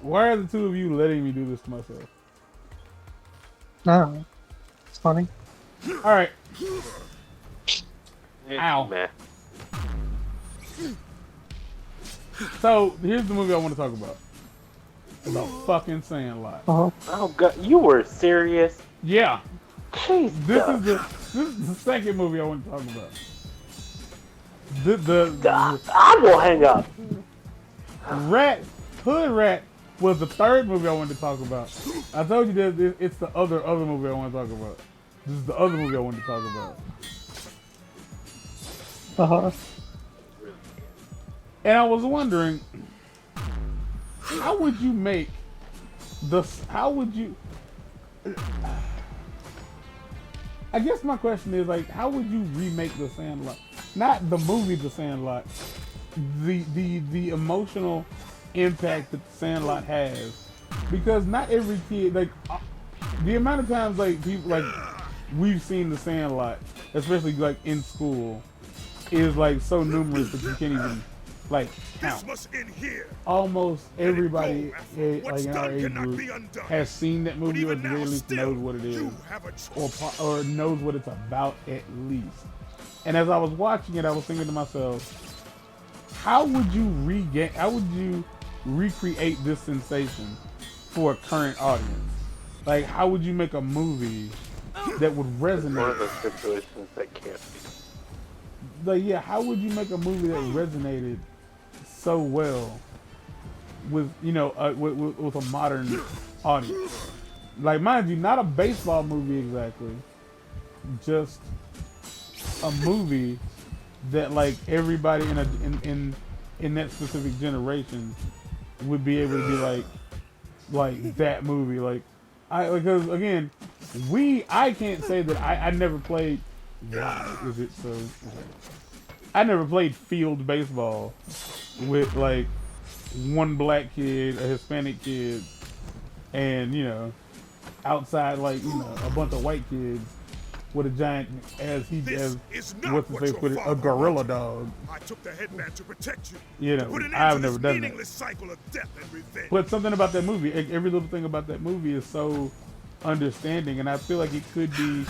Why are the two of you letting me do this to myself? No, it's funny. All right. It's Ow. meh. So here's the movie I want to talk about. The fucking Sandlot. Uh-huh. Oh god, you were serious? Yeah. Jesus. This is the second movie I want to talk about. The I will hang up. Rat Hood Rat was the third movie I wanted to talk about. I told you that it's the other movie I want to talk about. This is the other movie I wanted to talk about. Uh-huh. And I was wondering, how would you make how would you, I guess my question is like, how would you remake The Sandlot? Not the movie The Sandlot, the emotional impact that The Sandlot has. Because not every kid, like, the amount of times like people, like, we've seen The Sandlot, especially like in school, is like so numerous that you can't even like count. Almost everybody like in our age group has seen that movie, or at the very least knows what it is, or knows what it's about at least. And as I was watching it, I was thinking to myself, how would you recreate this sensation for a current audience? Like, how would you make a movie that would resonate? One of those situations that can't be. Like, yeah, how would you make a movie that resonated so well with, with a modern audience? Like, mind you, not a baseball movie exactly, just a movie that like everybody in that specific generation would be able to be like that movie. Like, because again, I can't say that I never played. Why is it so? I never played field baseball with like one black kid, a Hispanic kid, and outside like a bunch of white kids with a giant what's his face with it, a gorilla dog. I took the headband to protect you. I've never done that. Cycle of death and revenge. But something about that movie, every little thing about that movie is so understanding, and I feel like it could be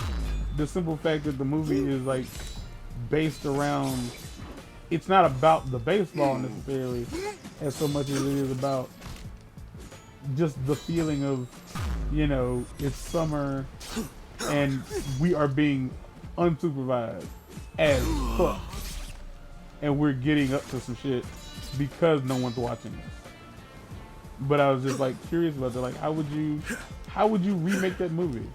the simple fact that the movie is like based around. It's not about the baseball necessarily, as so much as it is about just the feeling of, it's summer and we are being unsupervised as fuck, and we're getting up to some shit because no one's watching us. But I was just like curious about that. Like, how would you remake that movie?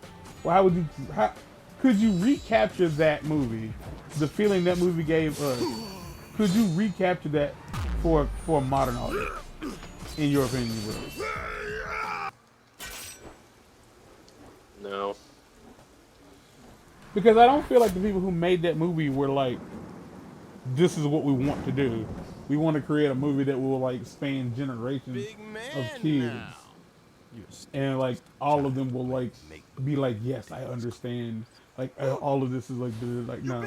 Well, how could you recapture that movie, the feeling that movie gave us? Could you recapture that for a modern audience, in your opinion, bro? No. Because I don't feel like the people who made that movie were like, this is what we want to do. We want to create a movie that will like span generations of kids. And like all of them will like be like, yes, I understand. Like all of this is like no.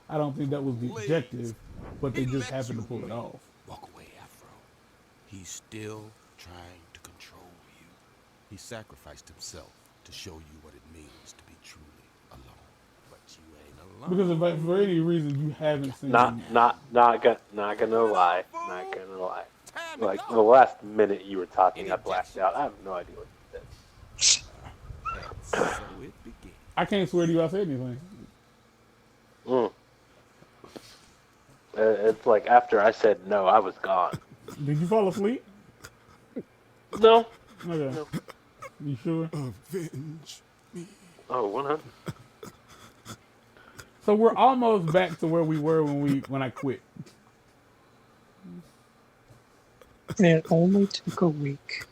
I don't think that was the objective, but they just happened to pull it off. Walk away, Afro. He's still trying to control you. He sacrificed himself to show you what it means to be truly alone. But you ain't alone. Because if like, for any reason you haven't seen Not gonna lie. Not gonna lie. Like the last minute you were talking, I blacked out. I have no idea what you said. So it began. I can't swear to you I said anything. It's like after I said no, I was gone. Did you fall asleep? No. Okay. No. You sure? Avenge me. Oh, 100. So we're almost back to where we were when I quit. It only took a week.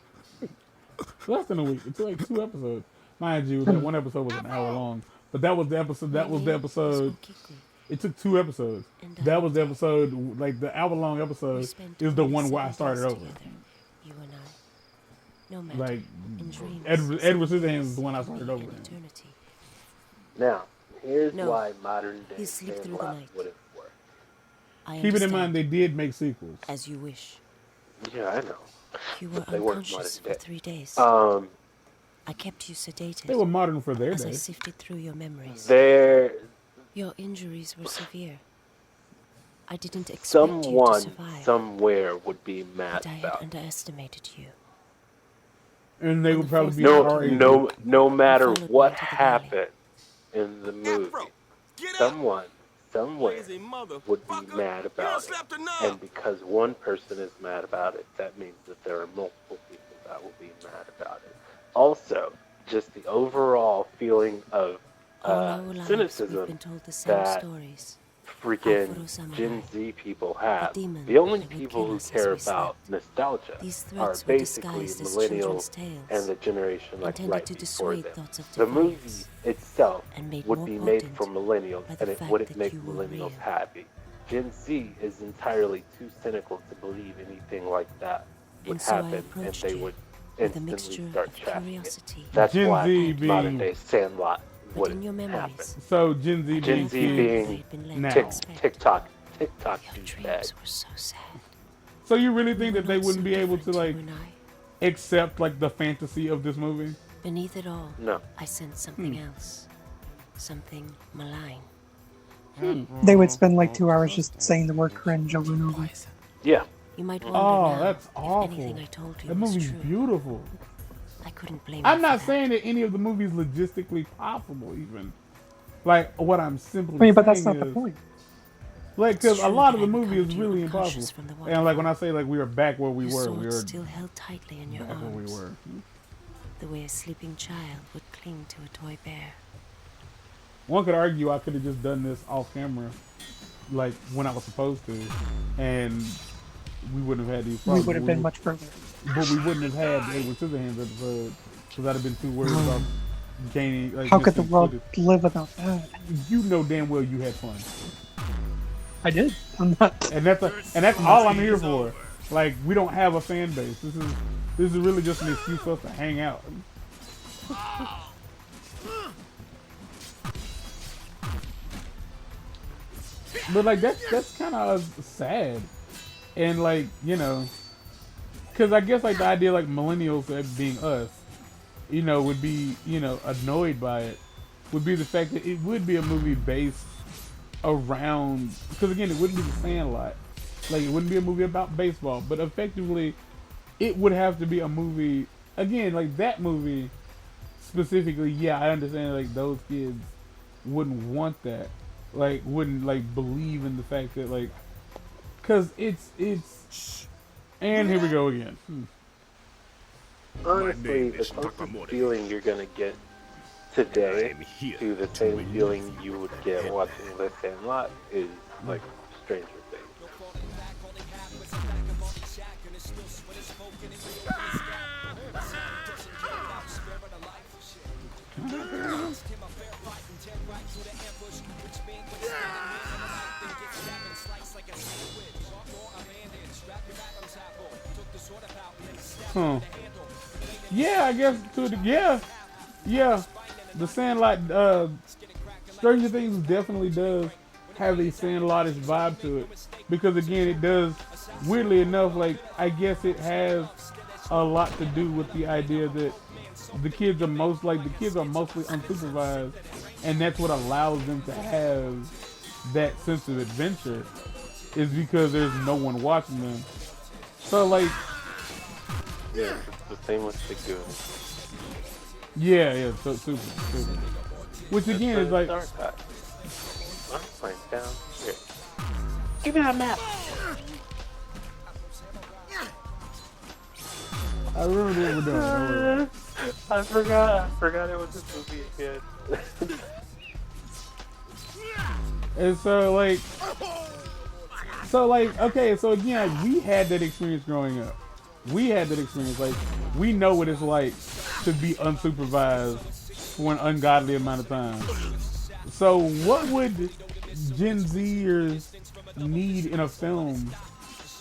Less than a week. It took like 2 episodes. Mind you, that one episode was an hour long. But that was the episode. It took 2 episodes. That was the episode. Like the hour-long episode is the one where I started over. You and I. No matter. Like In dreams, Edward Scissorhands is the one I started over. In. Now, here's No. why modern day You sleep through the Sandlot night. wouldn't work. I Keep it in understand. mind they did make sequels. As you wish. Yeah, I know. You were They weren't unconscious modern for 3 days. day. I kept you sedated They were modern for their as I day. sifted through your memories. There, Your injuries were severe. I didn't expect you to someone survive, somewhere would be mad but I had about it. underestimated you. And they On would the probably fourth be night, R-rated. No matter followed me what into the happened in the movie, Afro, get up! someone somewhere Crazy would be motherfucker. mad You done about it. slapped a knob. And because one person is mad about it, that means that there are multiple people that will be mad about it. Also, just the overall feeling of All our lives, we've cynicism been told the same that stories. freaking Afro samurai, Gen Z people have. demon The only that would people kill who us as care we about slept. nostalgia These are threats were basically disguised as millennials children's tales, and the generation like intended right to before dissuade them. thoughts of The movie defiance, itself and made would more be made potent for millennials, by the and it fact wouldn't that make you were millennials real. happy. Gen Z is entirely too cynical to believe anything like that would And so I happen, and approached they you would with a instantly mixture start of trashing it. curiosity. That's Gen why Z modern being- day Sandlot But in wouldn't your happen. memories, So Gen Z I being Gen Z cannot find being what I had been led now. to expect. TikTok Your douchebag. dreams were so sad. So you really We think were that they not wouldn't so be able to different, like you and I. accept like the fantasy of this movie? Beneath it all, No. I sensed something else. Something malign. They would spend like 2 hours just saying the word cringe over and over. Yeah. You might wonder Oh, now that's if awful. anything I told you That was movie's true. beautiful. I couldn't blame I'm you not for saying that any of the movies logistically possible, even. Like what I'm simply I mean, but that's saying not the is, point. like, It's because a true lot that of the I movie is recovered you really unconscious impossible. from the And like when I waterfall. say like we are back where we Your were, sword we are still held tightly in your back where we arms, were. the way a sleeping child would cling to a toy bear. One could argue I could have just done this off camera, like when I was supposed to, and we wouldn't have had these We problems. would have been much further. But we wouldn't have had the Edward Scissorhands episode because I'd have been too worried about gaining. Like, How could the missing world footage. live without that? You know damn well you had fun, I did. I'm not. and that's all I'm here for. Like we don't have a fan base. This is really just an excuse for us to hang out. But like that's kind of sad, and like because I guess like the idea like millennials being us, would be annoyed by it, would be the fact that it would be a movie based around because again it wouldn't be the Sandlot, like it wouldn't be a movie about baseball, but effectively it would have to be a movie again like that movie specifically. Yeah, I understand like those kids wouldn't want that. Like wouldn't like believe in the fact that like because it's and here we go again. Honestly, name the is closest Takamori. feeling you're gonna get today am here to the to same relieve feeling you you of would that get headband. watching The Sandlot is like Stranger Things. Huh. Yeah, I guess yeah. The Sandlot, Stranger Things definitely does have a Sandlotish vibe to it because again, it does. Weirdly enough, like I guess it has a lot to do with the idea that the kids are mostly unsupervised, and that's what allows them to have that sense of adventure, is because there's no one watching them. So like. Yeah, it's the same with the Goonies. Yeah, so super. Which again is like, Dark Side. I'm playing down here. Give me that map. I remember what we're doing. Don't worry. I forgot it was this movie again. And so okay, so again, like, we had that experience growing up. We had that experience. Like, we know what it's like to be unsupervised for an ungodly amount of time. So what would Gen Zers need in a film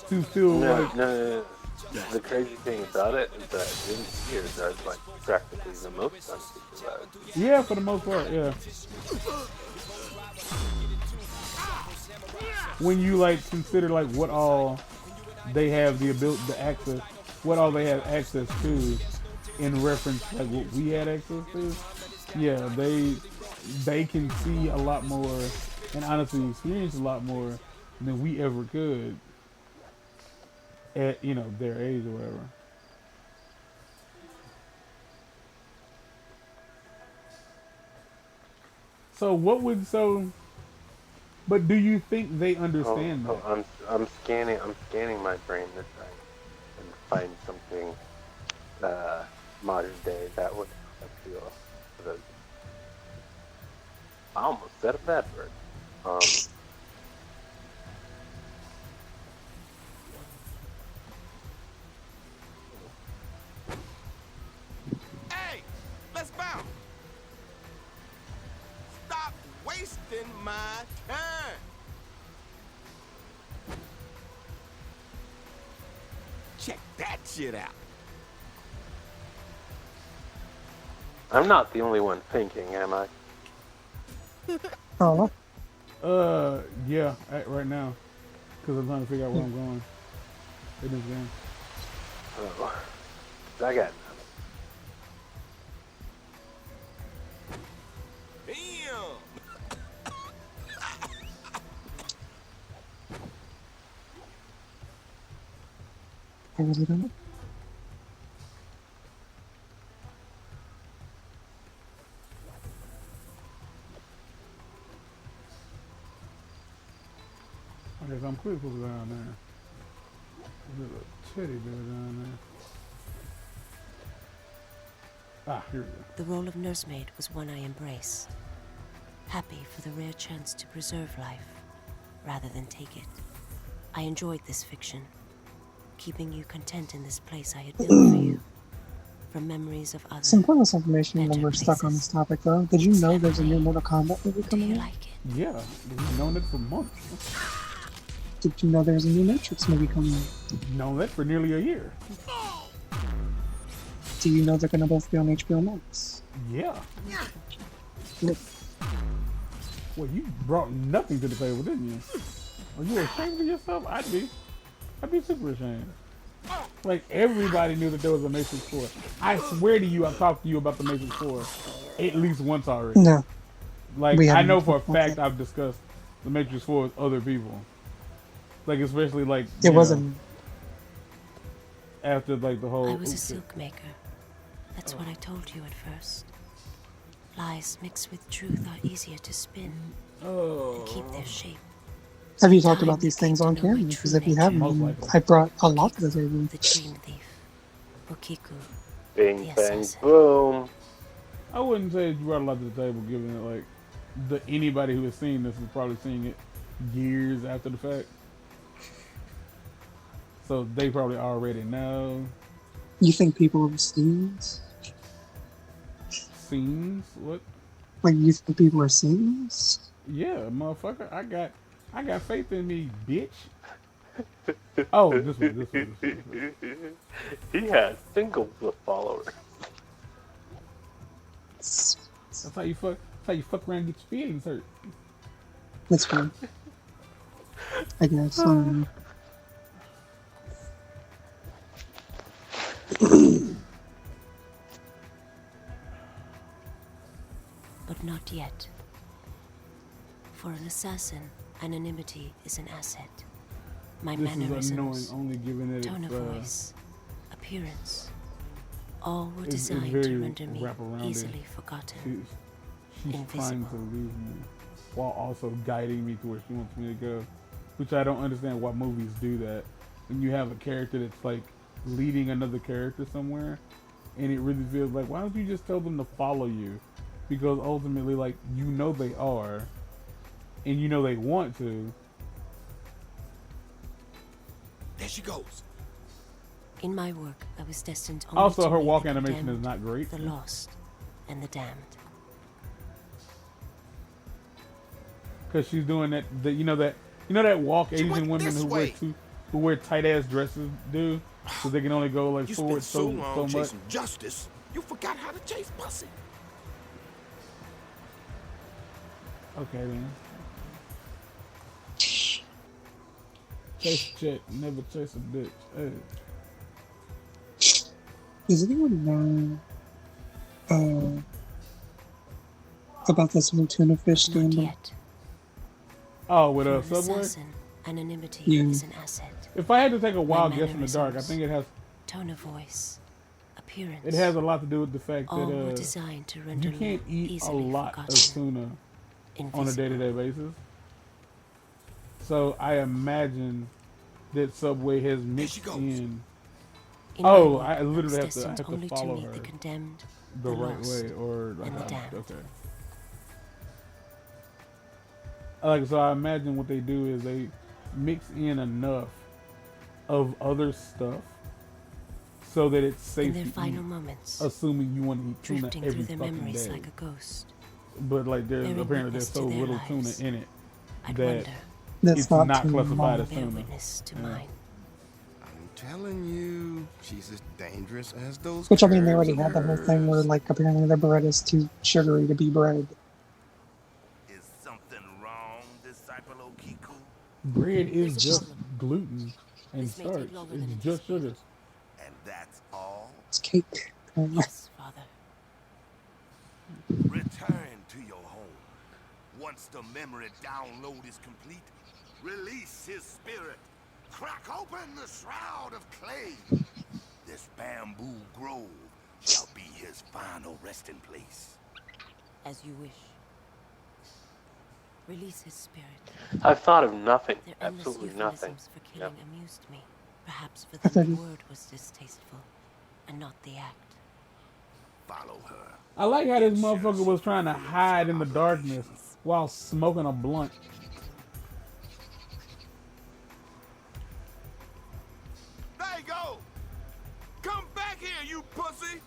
to feel like... No. The crazy thing about it is that Gen Zers are like practically the most unsupervised. Yeah, for the most part, yeah. When you like consider like what all they have the ability, the access, what all they have access to, in reference like what we had access to. Yeah, they can see a lot more, and honestly experience a lot more than we ever could at their age or whatever. So what would so? But do you think they understand that? I'm scanning my brain to try and find something modern day that would appeal to those. I almost said a bad word. Hey, let's bounce. Stop wasting my time. Check that shit out. I'm not the only one thinking, am I? Oh, Yeah, right now, because I'm trying to figure out where I'm going in this game. Oh, I got Damn. I really don't know. I guess I'm quick to go down there. There's a teddy bear down there. Ah, here we go. The role of nursemaid was one I embraced. Happy for the rare chance to preserve life, rather than take it. I enjoyed this fiction, keeping you content in this place I had built for you. From memories of others. Some pointless information when better we're stuck on places. this topic, though. Did you know there's a new Mortal Kombat movie Do coming you out? like it? Yeah, we've known it for months. Did you know there's a new Matrix movie coming out? Known that for nearly a year. Do you know they're gonna both be on HBO Max? Yeah. Look, Well, you brought nothing to the table, didn't you? Are you ashamed of yourself? I'd be super ashamed. Like, everybody knew that there was a Matrix 4. I swear to you, I've talked to you about the Matrix 4 at least once already. no, Like, we I haven't know for a talked about fact that. I've discussed the Matrix 4 with other people. Like, especially, like, It you know, wasn't. after, like, the whole... I was a oops, silk maker. That's what I told you at first. Lies mixed with truth are easier to spin and keep their shape. Have you talked Time about these came things to on know my camera? true Because if you nature. haven't, Most likely. I brought a lot to the table. The dream thief, Okiku. Bing, The bang, assassin. boom. I wouldn't say you brought a lot to the table, given that, like, anybody who has seen this is probably seeing it years after the fact. So they probably already know. You think people have seen this? Scenes? What? Like, you think people are seeing this? Yeah, motherfucker. I got faith in me, bitch. Oh, this one. He has singles of followers. That's how you fuck around and get your feelings hurt. That's fine. I guess. But not yet. For an assassin, anonymity is an asset. My This is annoying, mannerisms, only given that tone it's, of voice, appearance, all were it's designed very to render me wraparounded. easily forgotten. she's trying Invisible. to leave me while also guiding me to where she wants me to go. Which I don't understand why movies do that. When you have a character that's like leading another character somewhere, and it really feels like, why don't you just tell them to follow you? Because ultimately, like, you know they are, and you know they want to. There she goes. In my work, I was destined only Also, to her meet walk the animation is condemned, not great. the lost, and the damned. Because she's doing that, you know that walk She Asian went women this way. who wear tight ass dresses do, so they can only go like You forward spent so so long much. chasing justice, you forgot how to chase pussy. Okay then. Chase a chick, never chase a bitch. Hey. Does anyone know about this whole tuna fish Not scandal? yet. Oh, with For a an Subway? assassin, anonymity Yeah. is an asset. If I had to take a wild My guess in the dark, I mannerisms, think it has tone of voice, appearance. it has a lot to do with the fact all were that designed to render you can't eat a easily lot of forgotten, tuna on a invisible. day-to-day basis. So I imagine that Subway has mixed in. In Oh, my I world, literally I have was to destined only follow to meet her the condemned, the right lost, way, or like and the damned. okay. Like so, I imagine what they do is they mix in enough of other stuff so that it's safe In their to final eat, moments, assuming you want to eat tuna drifting every through their fucking memories day. like a ghost. But like there's bearing apparently witness there's so to their little tuna lives. in it I'd that wonder, That's it's not not tuna, classified Mom. as bear tuna. witness to Yeah. mine. I'm telling you, she's as dangerous as those. Which, I mean, they curves already of had the whole thing where, hers. like, apparently the bread is too sugary to be bread. Is something wrong, disciple Okiku? Bread is There's a just problem. gluten and This may take starch. longer than It's just sugar. anticipated. And that's all? It's cake. Yes, Father. Return to your home. Once the memory download is complete, release his spirit. Crack open the shroud of clay. This bamboo grove shall be his final resting place. As you wish. Release his spirit. I've thought of nothing, Their endless absolutely nothing. euphemisms for killing amused me. Perhaps for I them the thought- word was distasteful, and not the act. Follow her. I like how this motherfucker was trying to hide in the darkness while smoking a blunt. There you go! Come back here, you pussy!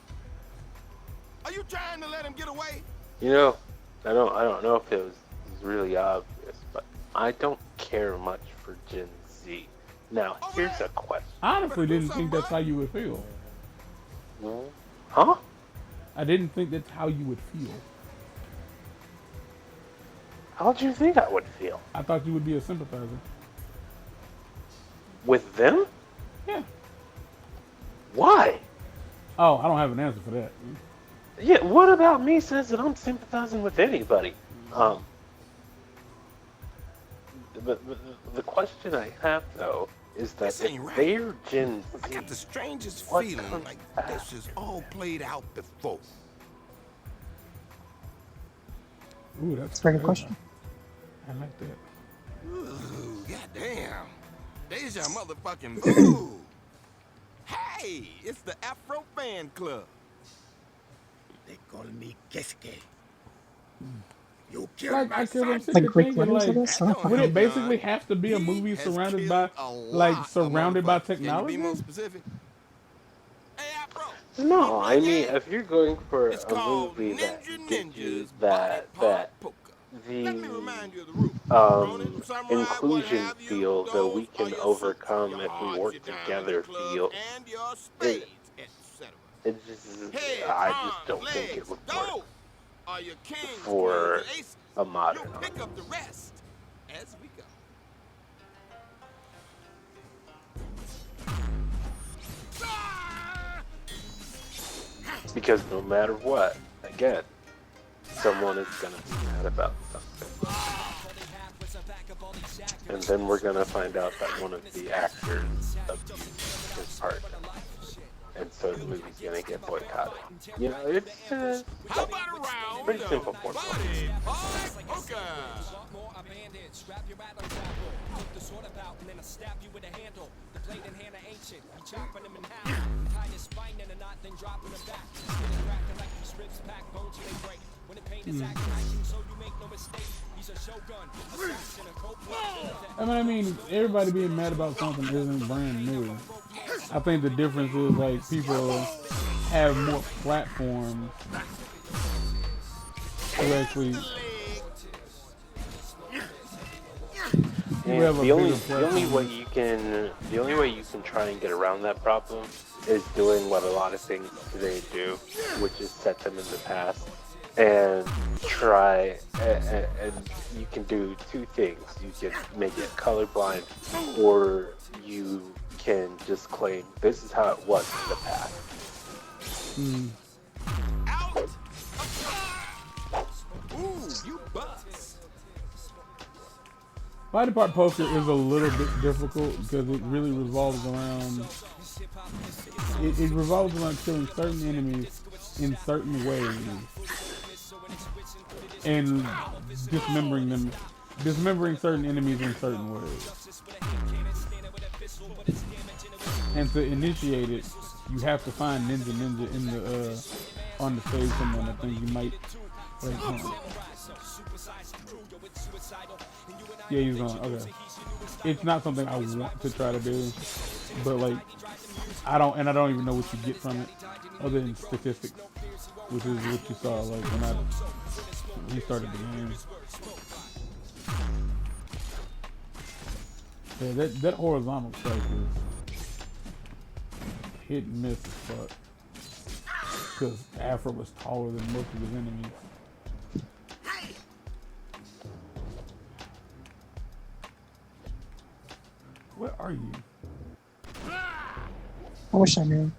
Are you trying to let him get away? You know, I don't know if it was really obvious, but I don't care much for Gen Z. Now, here's a question. I honestly didn't think that's how you would feel. Huh? I didn't think that's how you would feel. How do you think I would feel? I thought you would be a sympathizer. With them? Yeah. Why? Oh, I don't have an answer for that. Yeah, what about me says that I'm sympathizing with anybody? The question I have, though, is that This if ain't right. they're Gen I Z, got the strangest What feeling comes like back? this is all played out before. Ooh, that's That's a very good question. I like that. Ooh, goddamn. There's your motherfucking boo. Hey, it's the Afro fan club. They call me Kesuke. You killed Like, my I could son. have Like Greek thinking, letters, I like, guess? I don't would know. it basically have to be a He movie has surrounded killed by, a like, lot of surrounded by motherfuckers. Can technology? you be more specific? Hey, Afro. no, I mean, if you're going for It's a called movie that Ninja gives you Ninjas Body that Part Poker. Let me the remind you of the rules. Ronin, samurai, what inclusion have you, feel that those we are can your overcome suits, if your we hearts, work your diamonds, together your clubs, feel and your spades, etc. it just Heads, I just arms, don't think legs, it would go! work Are your kings, for queens, and aces? a modern You'll art. pick up the rest as we go. Because no matter what, again, someone is gonna be mad about something. And then we're gonna find out that one of the actors abused his partner. And so the movie's gonna get boycotted. You know, it's How about a round pretty of simple for body part poker? I mean, everybody being mad about something isn't brand new. I think the difference is, like, people have more platforms to actually. And have a the only bigger way you can try and get around that problem is doing what a lot of things today do, which is set them in the past and try, and you can do two things. You can make it colorblind, or you can just claim this is how it was in the past. Ooh, you bust. Body part poker is a little bit difficult because it really revolves around. It revolves around killing certain enemies in certain ways and dismembering certain enemies in certain ways. And to initiate it, you have to find Ninja in the on the stage someone. I think you might. Wait, hold on. Yeah, he's gone. Okay. It's not something I want to try to do, but like I don't even know what you get from it other than statistics, which is what you saw like when he started the game. Yeah, that horizontal strike is hit and miss as fuck. Because Afro was taller than most of his enemies. Where are you? I wish I knew.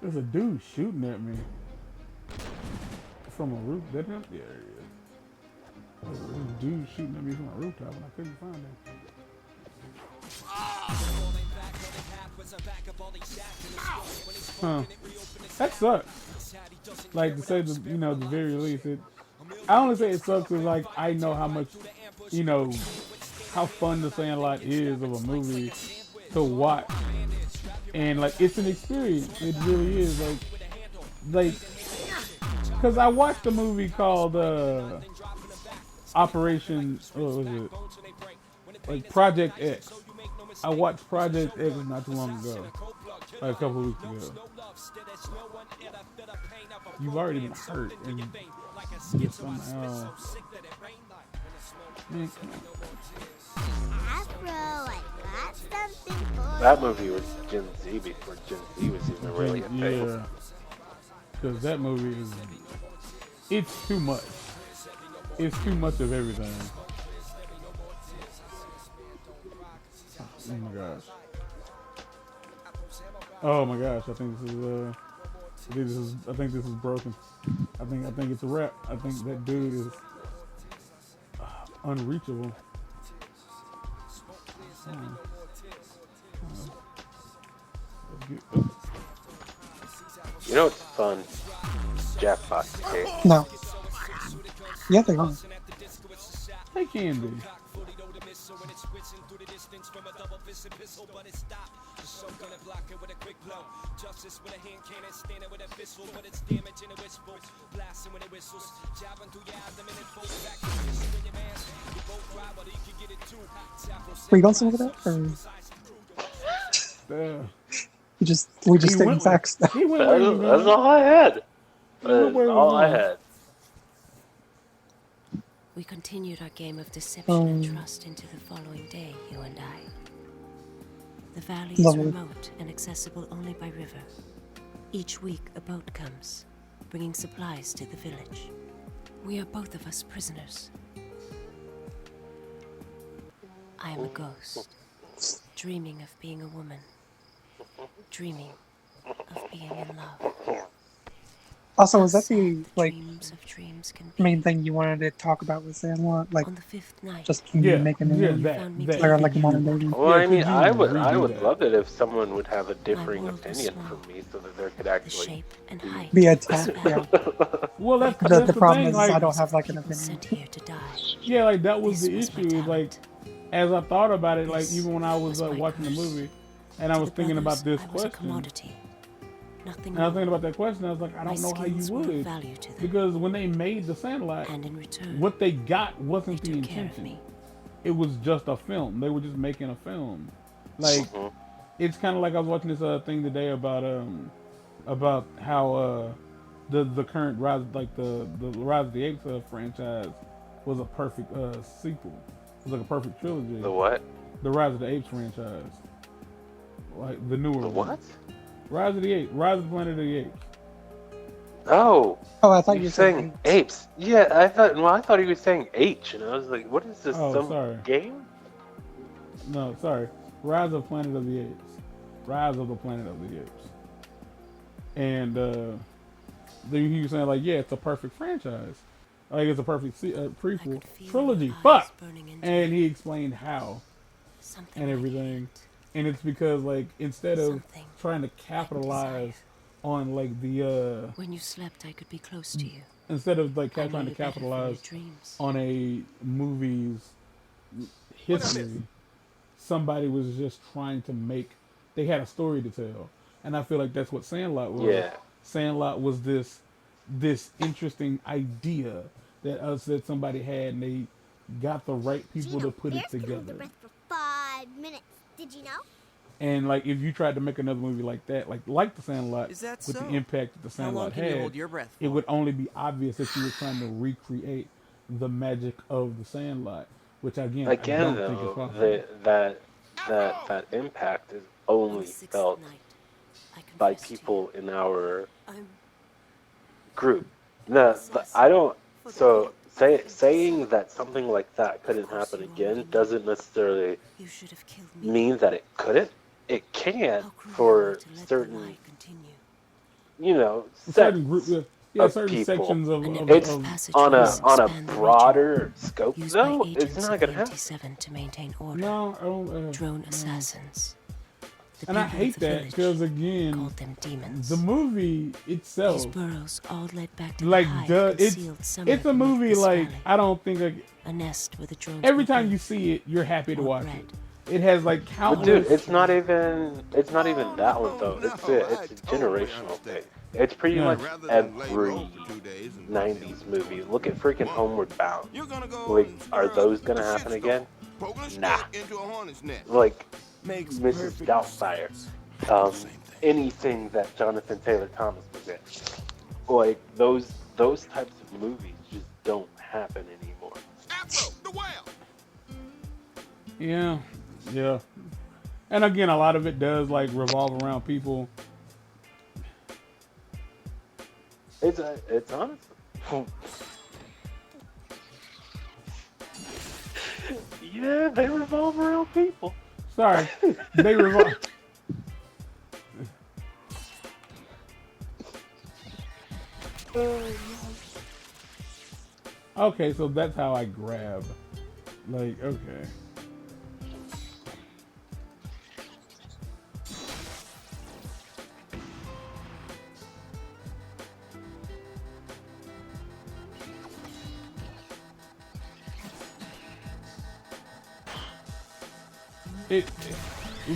There's a dude shooting at me. From a roof. That him? Yeah, there he is. There's a dude shooting at me from a rooftop and I couldn't find him. Huh. That sucks. Like to say the the very least. I only say it sucks because like I know how much how fun the Sandlot is of a movie to watch, and like it's an experience. It really is. Like because I watched a movie called Operation. What was it? Like Project X. I watched Project X not too long ago, like a couple of weeks ago. You've already been hurt, and you somehow. Man, come on. Afro, I got something for That movie was Gen Z before Gen Z was even really a thing. Yeah, because that movie it's too much. It's too much of everything. Oh my gosh. Oh my gosh, I think this is broken. I think it's a wrap. I think that dude is unreachable. You know what's fun? Jackbox cake. No. Yeah, they are. They can be. Were you going somewhere with that? Or we just didn't facts. That's all I had. That's all I had. We continued our game of deception and trust into the following day, you and I. The valley is remote and accessible only by river. Each week a boat comes, bringing supplies to the village. We are both of us prisoners. I am a ghost, dreaming of being a woman, dreaming of being in love. Also, was that the Dreams of dreams can be. main thing you wanted to talk about with Sandlot? Like On the fifth night, just making it that. or like a modern day? Well, I mean, I would that. love it if someone would have a differing opinion from me, so that there could the actually. shape and height Be a of tap, this yeah. valley Well, that's The problem thing, is like, I don't have like an was sent opinion. here to die. Yeah, like that was This the was my issue. Is like, talent. as I thought about it, like This even when I was was my watching the curse. movie, and I To was the thinking about brothers, this I was a question, commodity. Nothing and I was more. thinking about that question, I was like, I My don't know how you skills were of would, value to them. because when they made the Sandlot, And in return, what they got they wasn't the took care of intention. me. It was just a film. They were just making a film. Like it's kind of like I was watching this thing today about how the current rise, like the Rise of the Apes franchise was a perfect sequel. It was like a perfect trilogy. The what? The Rise of the Apes franchise. like the newer The one. what? Rise of the Apes, Rise of the Planet of the Apes. Oh, Oh, I thought you you're were saying saying apes. apes. Yeah, I thought. Well, I thought he was saying H, and I was like, "What is this? Oh, Some sorry. game?" No, sorry. Rise of Planet of the Apes. Rise of the Planet of the Apes. And then he was saying like, yeah, it's a perfect franchise. Like it's a perfect prequel trilogy. Fuck. And he explained how Something and like everything. hate. And it's because like instead of Something trying to capitalize on like the When you slept, I could be close to you. instead of like I trying knew to you better from your capitalize dreams. on a movie's history, somebody was just trying to make. They had a story to tell, and I feel like that's what Sandlot was. Yeah. Sandlot was this interesting idea that somebody had, and they got the right people to put it bears can hold together. their breath for 5 minutes. Did you know? And like if you tried to make another movie like that, like the Sandlot, Is that with so? the impact that the How long Sandlot can you had, hold your breath it for? would only be obvious that you were trying to recreate the magic of the Sandlot, which again I Again, don't think is though, possible. that impact is only felt by people in our group. No, I don't. So saying that something like that couldn't happen again doesn't necessarily You should have killed me. mean that it couldn't. It can How cruel for to let the certain, lie continue. Certain group, sects yeah, of certain people. sections of, And of, It's of on a passageways on a span the broader scope, Used by though. It's agents not of gonna the happen. MT7 to maintain order. no, I don't. Drone no. assassins. The And I people hate of the that village because again, called them demons. the movie These itself, burrows all led back to like, the hive it's concealed somewhere it's a beneath movie this like valley. I don't think like, A nest where the drones every were time you built. see it, you're happy to Or watch bred. it. It has like But countless. dude, it's not even that one though. It's a generational thing. It's pretty Yeah. much Rather than lay every low for 2 days and 90s movie. Look at freaking Homeward Bound. You're gonna go Like, and are stir those up gonna the happen shitstorm, again? poking a stick Nah. into a hornet's nest. Like Makes Mrs. perfect Doubtfire. sense. Anything that Jonathan Taylor Thomas was in. Like those types of movies just don't happen anymore. Afro, the whale. Yeah. And again, a lot of it does like revolve around people. It's honest. Yeah, they revolve around people. Sorry, they revolve. Okay, so that's how I grab. Like, okay.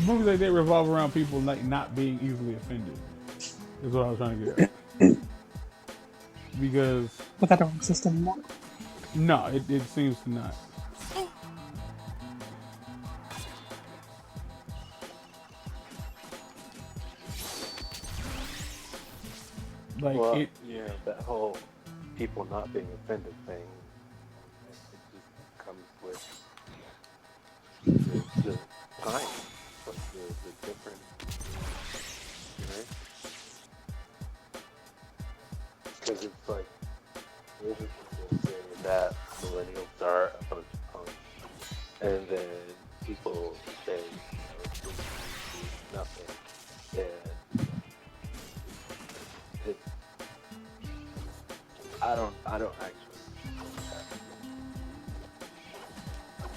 Movies like that revolve around people like not being easily offended. Is what I was trying to get at. Because But that don't exist anymore. no, it seems to not. Like Well, it. yeah, that whole people not being offended thing, it just comes with the time, like the different, because it's like, there's just people saying that millennials are a bunch of punks, and then people say, it's nothing, and it, I don't actually know that.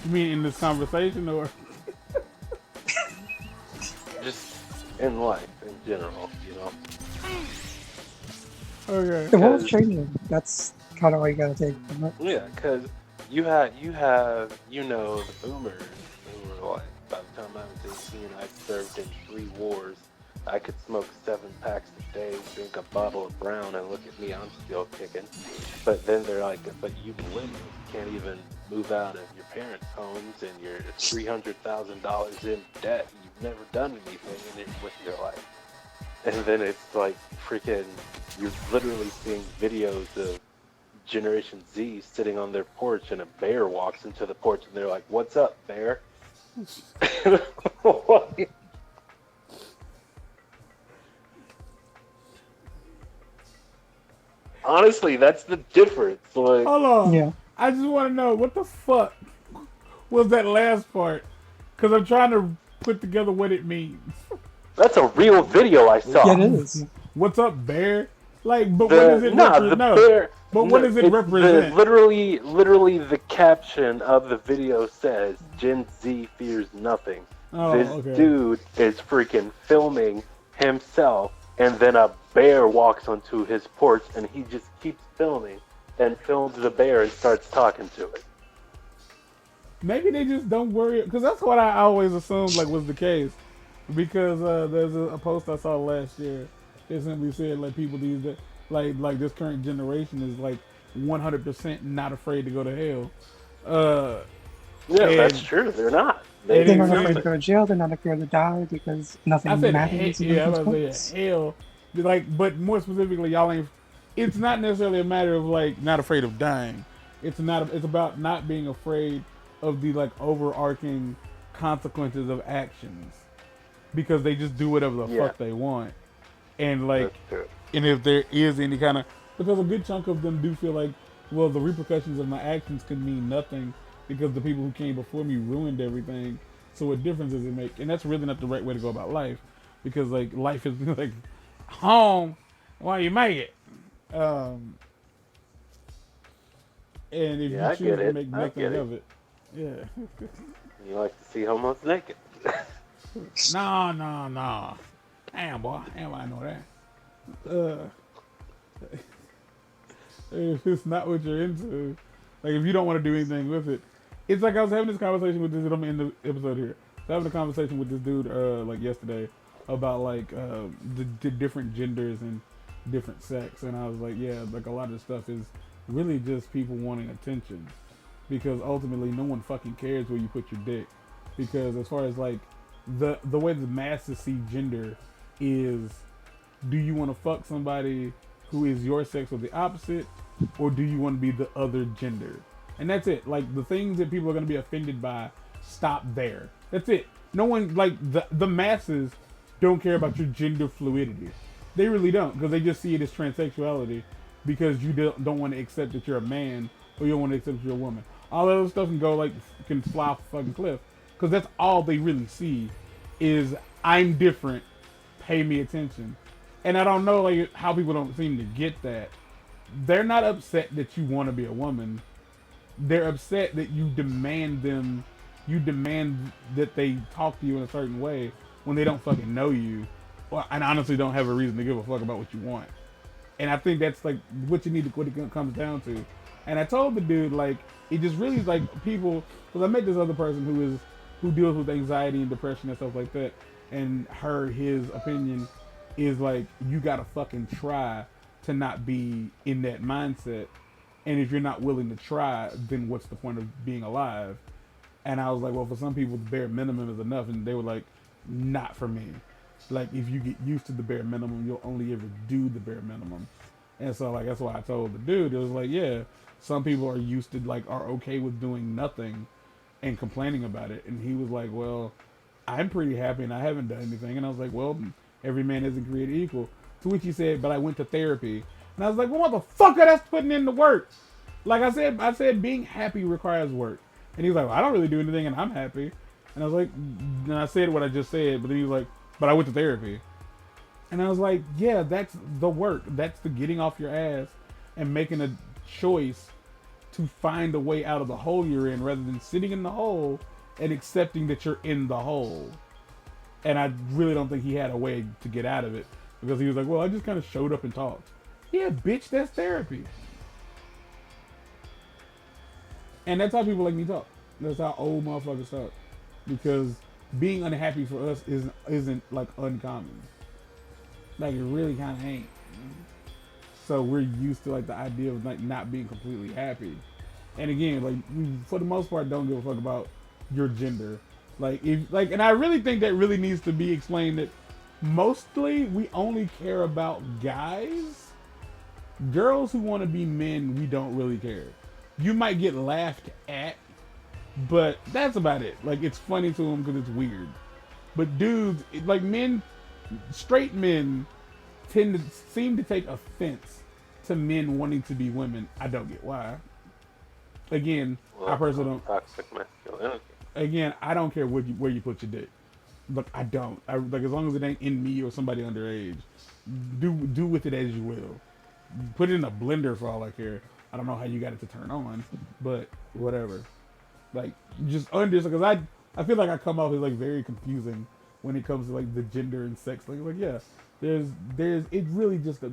You mean in this conversation or? Just in life in general, Okay. The world's changing. That's kind of what you gotta take from it. Yeah, because you have the boomers who were like, by the time I was 18, I served in 3 wars. I could smoke 7 packs a day, drink a bottle of brown, and look at me, I'm still kicking. But then they're like, but you millennials can't even move out of your parents' homes, and you're $300,000 in debt. You've never done anything with your life. And then it's like freaking, you're literally seeing videos of Generation Z sitting on their porch, and a bear walks into the porch, and they're like, "What's up, bear?" Honestly, that's the difference. Like, Hold on. Yeah. I just want to know what the fuck was that last part? Because I'm trying to put together what it means. that's a real video I Yeah, saw. it is. What's up, bear? Like, but what The does it nah, represent? the No, bear. but what No, does it it's the represent? literally the caption of the video says Gen Z fears nothing. Oh, This okay. dude is freaking filming himself, and then a bear walks onto his porch, and he just keeps filming and films the bear and starts talking to it. Maybe they just don't worry, because that's what I always assumed like was the case. Because there's a post I saw last year. It simply said like people these days, like this current generation is like 100% not afraid to go to hell. Uh, Yeah, and, that's true. They're not. They and They're do not afraid to nothing. go to jail. They're not afraid to die because I nothing said matters. in yeah, I those was gonna points. say hell. Like, but more specifically, y'all ain't. It's not necessarily a matter of like not afraid of dying. It's not. It's about not being afraid of the like overarching consequences of actions because they just do whatever the Yeah, fuck they want. And like, that's true. and if there is any kind of, because a good chunk of them do feel like, well, the repercussions of my actions could mean nothing because the people who came before me ruined everything. So what difference does it make? And that's really not the right way to go about life, because like life is like home while you make it. Um, and if Yeah, you I choose get to it. make I nothing get it. of it, yeah. You like to see homos naked. No, no, no. Damn, boy. Damn, I know that. If it's not what you're into, like if you don't want to do anything with it, it's like I was having this conversation with this. I'm in the episode here. I was having a conversation with this dude like yesterday about like the different genders and different sex, and I was like, yeah, like a lot of the stuff is really just people wanting attention, because ultimately no one fucking cares where you put your dick, because as far as like the way the masses see gender is, do you want to fuck somebody who is your sex or the opposite, or do you want to be the other gender? And that's it. Like the things that people are going to be offended by, stop there. That's it. No one, like the masses don't care about your gender fluidity. They really don't, because they just see it as transsexuality, because you don't want to accept that you're a man, or you don't want to accept that you're a woman. All that other stuff can go like can fly off the fucking cliff, because that's all they really see is I'm different, pay me attention. And I don't know like how people don't seem to get that. They're not upset that you want to be a woman. They're upset that you demand that they talk to you in a certain way when they don't fucking know you, and honestly don't have a reason to give a fuck about what you want. And I think that's like what you need to, what it comes down to. And I told the dude like it just really like people, because I met this other person who deals with anxiety and depression and stuff like that, and his opinion is like you gotta fucking try to not be in that mindset, and if you're not willing to try, then what's the point of being alive? And I was like, well, for some people the bare minimum is enough, and they were like, not for me. Like if you get used to the bare minimum, you'll only ever do the bare minimum. And so like that's why I told the dude, it was like, yeah, some people are used to like are okay with doing nothing and complaining about it. And he was like, well, I'm pretty happy and I haven't done anything. And I was like, well, every man isn't created equal. To which he said, but I went to therapy. And I was like, well, motherfucker, that's putting in the work. Like I said being happy requires work. And he was like, well, I don't really do anything and I'm happy. And I was like, and I said what I just said, but then he was like, but I went to therapy. And I was like, yeah, that's the work. That's the getting off your ass and making a choice to find a way out of the hole you're in, rather than sitting in the hole and accepting that you're in the hole. And I really don't think he had a way to get out of it, because he was like, well, I just kind of showed up and talked. Yeah, bitch, that's therapy. And that's how people like me talk. That's how old motherfuckers talk. Because being unhappy for us isn't like uncommon. Like it really kind of ain't. So we're used to like the idea of like not being completely happy. And again, like we, for the most part, don't give a fuck about your gender. Like if like, and I really think that really needs to be explained, that mostly we only care about guys. Girls who want to be men, we don't really care. You might get laughed at, but that's about it. Like it's funny to them because it's weird. But dudes, like men, straight men, seem to take offense to men wanting to be women. I don't get why. Again, I personally don't. Toxic masculinity. Again, I don't care where you put your dick. Look, I don't. Like as long as it ain't in me or somebody underage, do with it as you will. Put it in a blender for all I care. I don't know how you got it to turn on, but whatever. Like just because I feel like I come off as like very confusing when it comes to like the gender and sex. Like yeah, there's it's really just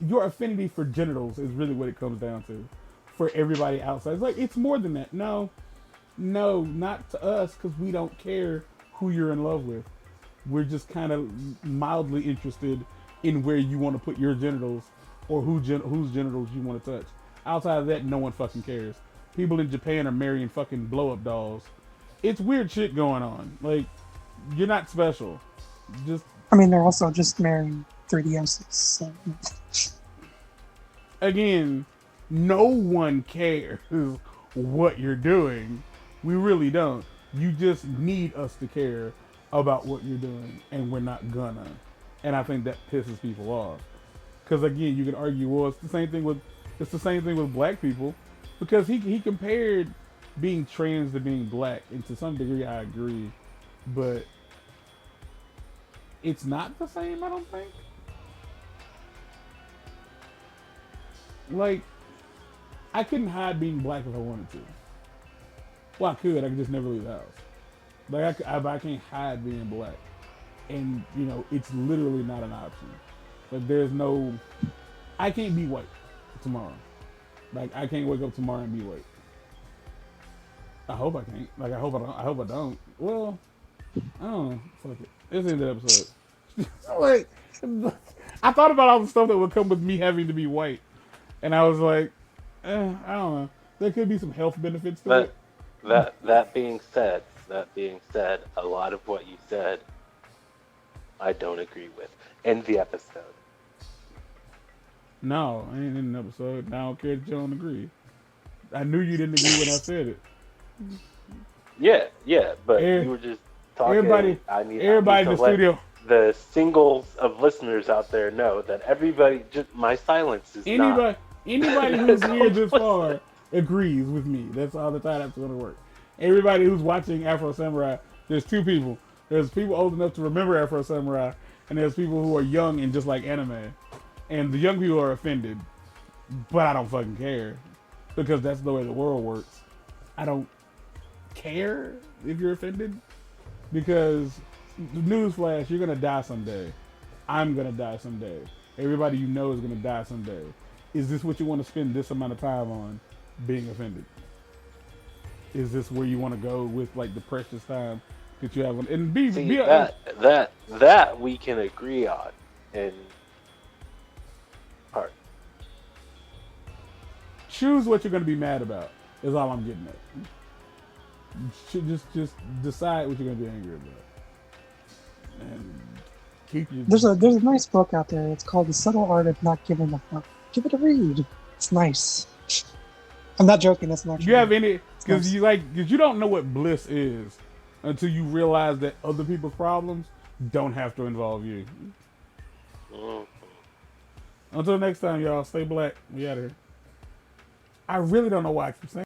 your affinity for genitals is really what it comes down to. For everybody outside, it's like it's more than that. No, not to us because we don't care who you're in love with. We're just kind of mildly interested in where you want to put your genitals or whose genitals you want to touch. Outside of that, no one fucking cares. People in Japan are marrying fucking blow-up dolls. It's weird shit going on. Like, you're not special. Just I mean, they're also just marrying 3DSs. So. Again, no one cares what you're doing. We really don't. You just need us to care about what you're doing, and we're not gonna. And I think that pisses people off. Because again, you can argue, well, it's the same thing with black people, because he compared being trans to being black, and to some degree I agree, but it's not the same. I don't think. Like, I couldn't hide being black if I wanted to. Well, I could just never leave the house. Like, I can't hide being black. And, you know, it's literally not an option. Like, there's no... I can't be white tomorrow. Like, I can't wake up tomorrow and be white. I hope I can't. Like, I hope I don't. Well, I don't know. Fuck it. It's the end of the episode. Like, I thought about all the stuff that would come with me having to be white. And I was like, I don't know. There could be some health benefits to it. That being said, a lot of what you said, I don't agree with. End the episode. No, I ain't in an episode. I don't care that you don't agree. I knew you didn't agree when I said it. Yeah, but you were just talking. Everybody in the studio. The singles of listeners out there know that everybody, just my silence is Anybody who's here this far agrees with me. That's all the time that's going to work. Everybody who's watching Afro Samurai, there's two people. There's people old enough to remember Afro Samurai, and there's people who are young and just like anime. And the young people are offended, but I don't fucking care, because that's the way the world works. I don't care if you're offended, because newsflash, you're gonna die someday. I'm gonna die someday. Everybody you know is gonna die someday. Is this what you want to spend this amount of time on, being offended? Is this where you want to go with like the precious time that you have on? And that we can agree on in part. Choose what you're going to be mad about. Is all I'm getting at. Just decide what you're going to be angry about, and keep your. There's a nice book out there. It's called The Subtle Art of Not Giving a Fuck. Give it a read. It's nice. I'm not joking. That's not. You have any? Because you don't know what bliss is until you realize that other people's problems don't have to involve you. Until next time, y'all. Stay black. We out of here. I really don't know why I keep saying